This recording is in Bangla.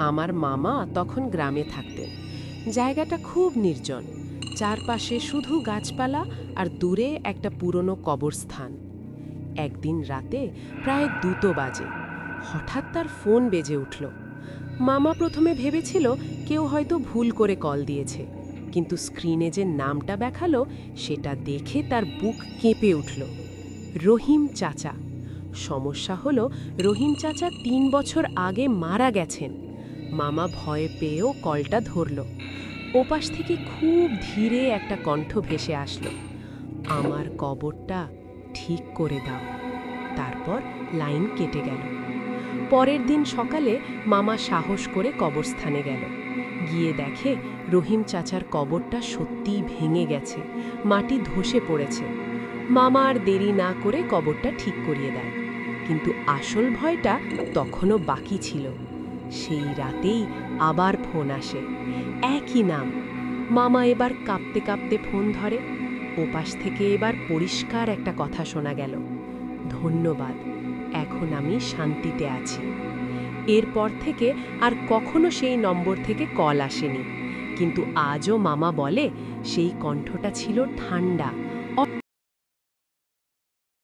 আমার মামা তখন গ্রামে থাকতেন। জায়গাটা খুব নির্জন, চারপাশে শুধু গাছপালা আর দূরে একটা পুরনো কবরস্থান। একদিন রাতে প্রায় 2টো বাজে হঠাৎ তার ফোন বেজে উঠল। মামা প্রথমে ভেবেছিল কেউ হয়তো ভুল করে কল দিয়েছে, কিন্তু স্ক্রিনে যে নামটা দেখালো সেটা দেখে তার বুক কেঁপে উঠল। রহিম চাচা। সমস্যা হলো রহিম চাচা 3 বছর আগে মারা গেছেন। মামা ভয়ে পেয়েও কলটা ধরল। ওপাশ থেকে খুব ধীরে একটা কণ্ঠ ভেসে আসলো, আমার কবরটা ঠিক করে দাও। তারপর লাইন কেটে গেল। পরের দিন সকালে মামা সাহস করে কবরস্থানে গেল। গিয়ে দেখে রহিম চাচার কবরটা সত্যিই ভেঙে গেছে, মাটি ধসে পড়েছে। মামা আর দেরি না করে কবরটা ঠিক করিয়ে দেয়। কিন্তু আসল ভয়টা তখনও বাকি ছিল। সেই রাতেই আবার ফোন আসে, একই নাম। মামা এবার কাঁপতে কাঁপতে ফোন ধরে। ওপাশ থেকে এবার পরিষ্কার একটা কথা শোনা গেল, ধন্যবাদ, এখন আমি শান্তিতে আছি। এরপর থেকে আর কখনো সেই নম্বর থেকে কল আসেনি। কিন্তু আজও মামা বলে সেই কণ্ঠটা ছিল ঠান্ডা,